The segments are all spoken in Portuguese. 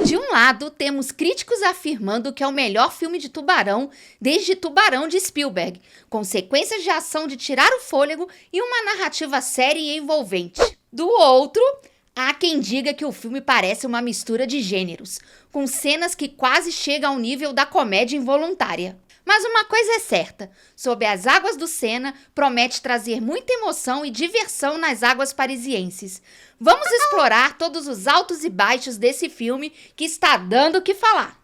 De um lado, temos críticos afirmando que é o melhor filme de tubarão desde Tubarão de Spielberg, com sequências de ação de tirar o fôlego e uma narrativa séria e envolvente. Do outro, há quem diga que o filme parece uma mistura de gêneros, com cenas que quase chegam ao nível da comédia involuntária. Mas uma coisa é certa, Sob as Águas do Sena promete trazer muita emoção e diversão nas águas parisienses. Vamos explorar todos os altos e baixos desse filme que está dando o que falar.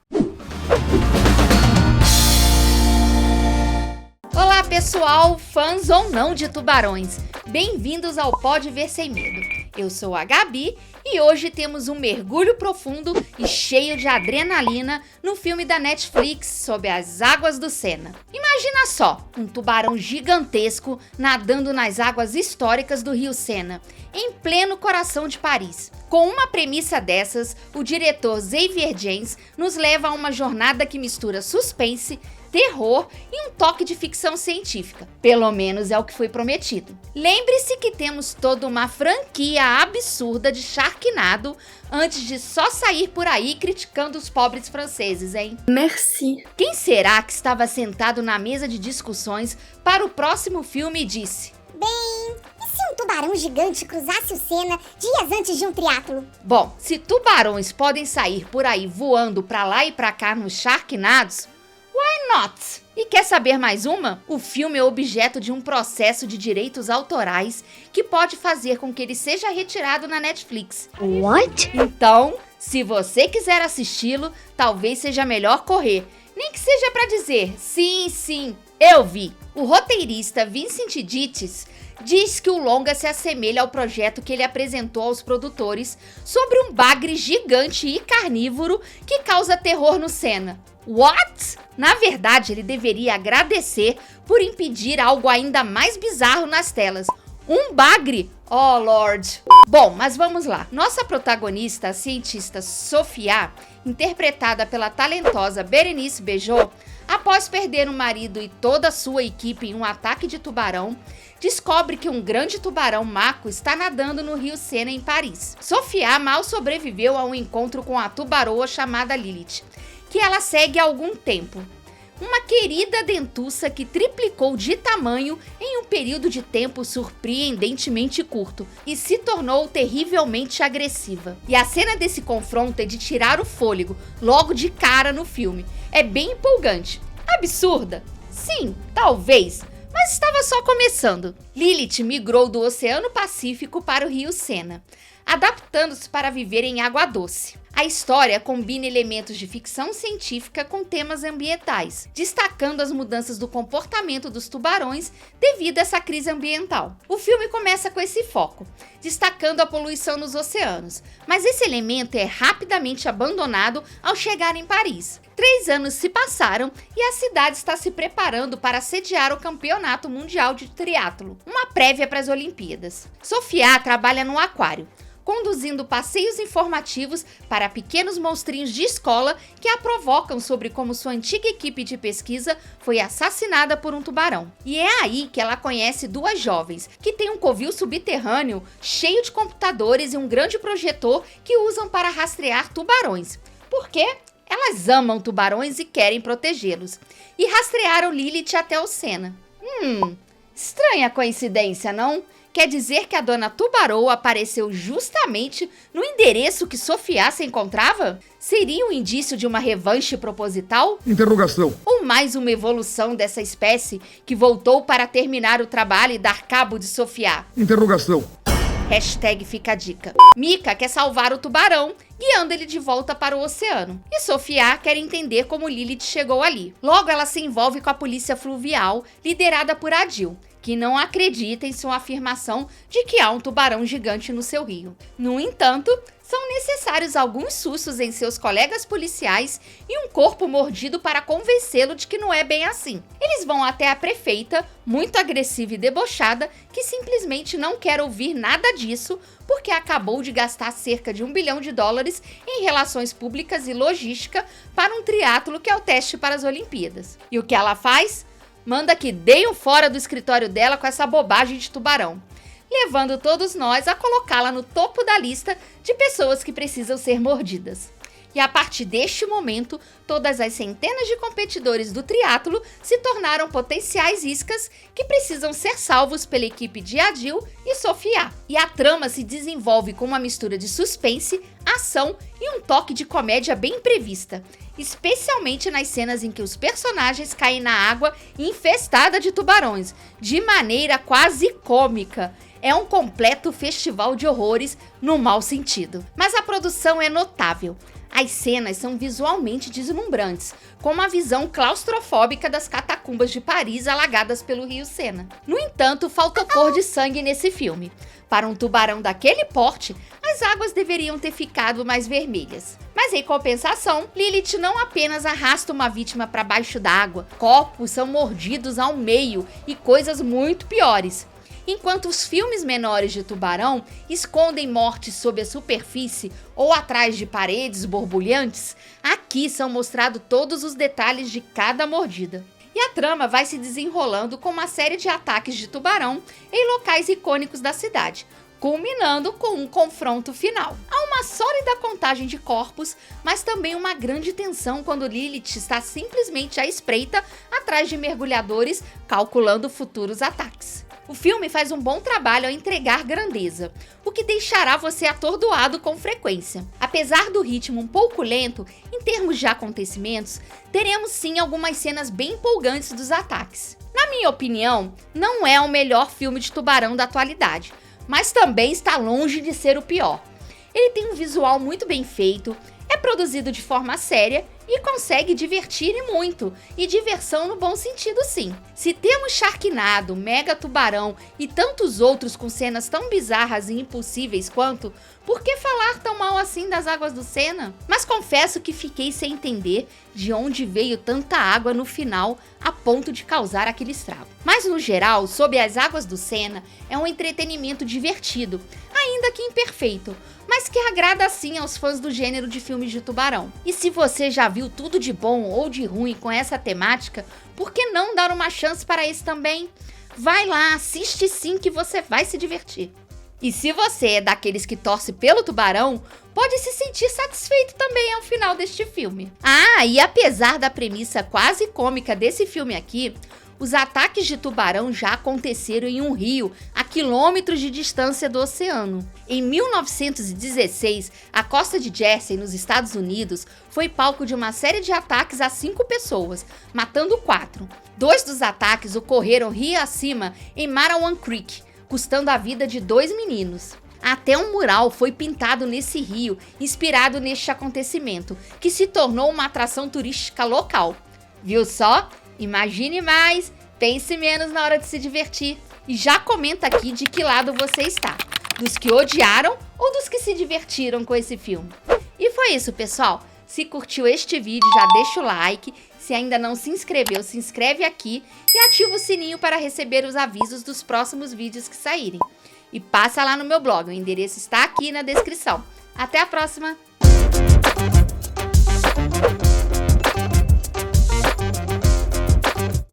Olá pessoal, fãs ou não de tubarões, bem-vindos ao Pode Ver Sem Medo. Eu sou a Gabi e hoje temos um mergulho profundo e cheio de adrenalina no filme da Netflix Sob as Águas do Sena. Imagina só, um tubarão gigantesco nadando nas águas históricas do Rio Sena, em pleno coração de Paris. Com uma premissa dessas, o diretor Xavier James nos leva a uma jornada que mistura suspense, terror e um toque de ficção científica. Pelo menos é o que foi prometido. Lembre-se que temos toda uma franquia absurda de Sharknado antes de só sair por aí criticando os pobres franceses, hein? Merci. Quem será que estava sentado na mesa de discussões para o próximo filme e disse: Bem, e se um tubarão gigante cruzasse o Sena dias antes de um triatlo? Bom, se tubarões podem sair por aí voando pra lá e pra cá nos Sharknados, why not? E quer saber mais uma? O filme é objeto de um processo de direitos autorais que pode fazer com que ele seja retirado na Netflix. What? Então, se você quiser assisti-lo, talvez seja melhor correr. Nem que seja pra dizer, sim, eu vi. O roteirista Vincent Dittes diz que o longa se assemelha ao projeto que ele apresentou aos produtores sobre um bagre gigante e carnívoro que causa terror no Sena. What? Na verdade, ele deveria agradecer por impedir algo ainda mais bizarro nas telas. Um bagre? Oh, Lord! Bom, mas vamos lá. Nossa protagonista, a cientista Sofia, interpretada pela talentosa Berenice Bejo, após perder o marido e toda a sua equipe em um ataque de tubarão, descobre que um grande tubarão maco está nadando no Rio Sena em Paris. Sofia mal sobreviveu a um encontro com a tubaroa chamada Lilith, que ela segue há algum tempo. Uma querida dentuça que triplicou de tamanho em um período de tempo surpreendentemente curto e se tornou terrivelmente agressiva. E a cena desse confronto é de tirar o fôlego logo de cara no filme. É bem empolgante. Absurda? Sim, talvez, mas estava só começando. Lilith migrou do Oceano Pacífico para o Rio Sena, adaptando-se para viver em água doce. A história combina elementos de ficção científica com temas ambientais, destacando as mudanças do comportamento dos tubarões devido a essa crise ambiental. O filme começa com esse foco, destacando a poluição nos oceanos, mas esse elemento é rapidamente abandonado ao chegar em Paris. 3 anos se passaram e a cidade está se preparando para sediar o Campeonato Mundial de Triatlo, uma prévia para as Olimpíadas. Sofia trabalha no aquário, conduzindo passeios informativos para pequenos monstrinhos de escola que a provocam sobre como sua antiga equipe de pesquisa foi assassinada por um tubarão. E é aí que ela conhece 2 jovens, que têm um covil subterrâneo cheio de computadores e um grande projetor que usam para rastrear tubarões. Por quê? Elas amam tubarões e querem protegê-los. E rastrearam Lilith até o Sena. Estranha coincidência, não? Quer dizer que a dona Tubaroa apareceu justamente no endereço que Sofia se encontrava? Seria um indício de uma revanche proposital? Interrogação. Ou mais uma evolução dessa espécie que voltou para terminar o trabalho e dar cabo de Sofia? Interrogação. Hashtag fica a dica. Mika quer salvar o tubarão, guiando ele de volta para o oceano. E Sofia quer entender como Lilith chegou ali. Logo, ela se envolve com a polícia fluvial, liderada por Adil, que não acredita em sua afirmação de que há um tubarão gigante no seu rio. No entanto, são necessários alguns sustos em seus colegas policiais e um corpo mordido para convencê-lo de que não é bem assim. Eles vão até a prefeita, muito agressiva e debochada, que simplesmente não quer ouvir nada disso porque acabou de gastar cerca de $1 bilhão em relações públicas e logística para um triatlo que é o teste para as Olimpíadas. E o que ela faz? Manda que deem fora do escritório dela com essa bobagem de tubarão. levando todos nós a colocá-la no topo da lista de pessoas que precisam ser mordidas. E a partir deste momento, todas as centenas de competidores do triatlo se tornaram potenciais iscas que precisam ser salvos pela equipe de Adil e Sofia. E a trama se desenvolve com uma mistura de suspense, ação e um toque de comédia bem prevista, especialmente nas cenas em que os personagens caem na água infestada de tubarões, de maneira quase cômica. É um completo festival de horrores no mau sentido. Mas a produção é notável. As cenas são visualmente deslumbrantes, com uma visão claustrofóbica das catacumbas de Paris alagadas pelo rio Sena. No entanto, faltou cor de sangue nesse filme. Para um tubarão daquele porte, as águas deveriam ter ficado mais vermelhas. Mas em compensação, Lilith não apenas arrasta uma vítima para baixo d'água, corpos são mordidos ao meio e coisas muito piores. Enquanto os filmes menores de tubarão escondem mortes sob a superfície ou atrás de paredes borbulhantes, aqui são mostrados todos os detalhes de cada mordida. E a trama vai se desenrolando com uma série de ataques de tubarão em locais icônicos da cidade, culminando com um confronto final. Há uma sólida contagem de corpos, mas também uma grande tensão quando Lilith está simplesmente à espreita atrás de mergulhadores, calculando futuros ataques. O filme faz um bom trabalho ao entregar grandeza, o que deixará você atordoado com frequência. Apesar do ritmo um pouco lento, em termos de acontecimentos, teremos sim algumas cenas bem empolgantes dos ataques. Na minha opinião, não é o melhor filme de tubarão da atualidade, mas também está longe de ser o pior. Ele tem um visual muito bem feito, é produzido de forma séria e consegue divertir e muito, e diversão no bom sentido sim. Se temos Sharknado, Mega Tubarão e tantos outros com cenas tão bizarras e impossíveis quanto, por que falar tão mal assim das águas do Sena? Mas confesso que fiquei sem entender de onde veio tanta água no final a ponto de causar aquele estrago. Mas no geral, Sob as Águas do Sena é um entretenimento divertido, ainda que imperfeito, mas que agrada sim aos fãs do gênero de filmes de tubarão. E se você já viu tudo de bom ou de ruim com essa temática, por que não dar uma chance para esse também? Vai lá, assiste sim que você vai se divertir. E se você é daqueles que torce pelo tubarão, pode se sentir satisfeito também ao final deste filme. Ah, e apesar da premissa quase cômica desse filme aqui, os ataques de tubarão já aconteceram em um rio a quilômetros de distância do oceano. Em 1916, a costa de Jersey, nos Estados Unidos, foi palco de uma série de ataques a 5 pessoas, matando 4. 2 dos ataques ocorreram rio acima em Marawan Creek, custando a vida de 2 meninos. Até um mural foi pintado nesse rio, inspirado neste acontecimento, que se tornou uma atração turística local. Viu só? Imagine mais, pense menos na hora de se divertir. E já comenta aqui de que lado você está, dos que odiaram ou dos que se divertiram com esse filme. E foi isso, pessoal. Se curtiu este vídeo, já deixa o like. Se ainda não se inscreveu, se inscreve aqui e ativa o sininho para receber os avisos dos próximos vídeos que saírem. E passa lá no meu blog, o endereço está aqui na descrição. Até a próxima!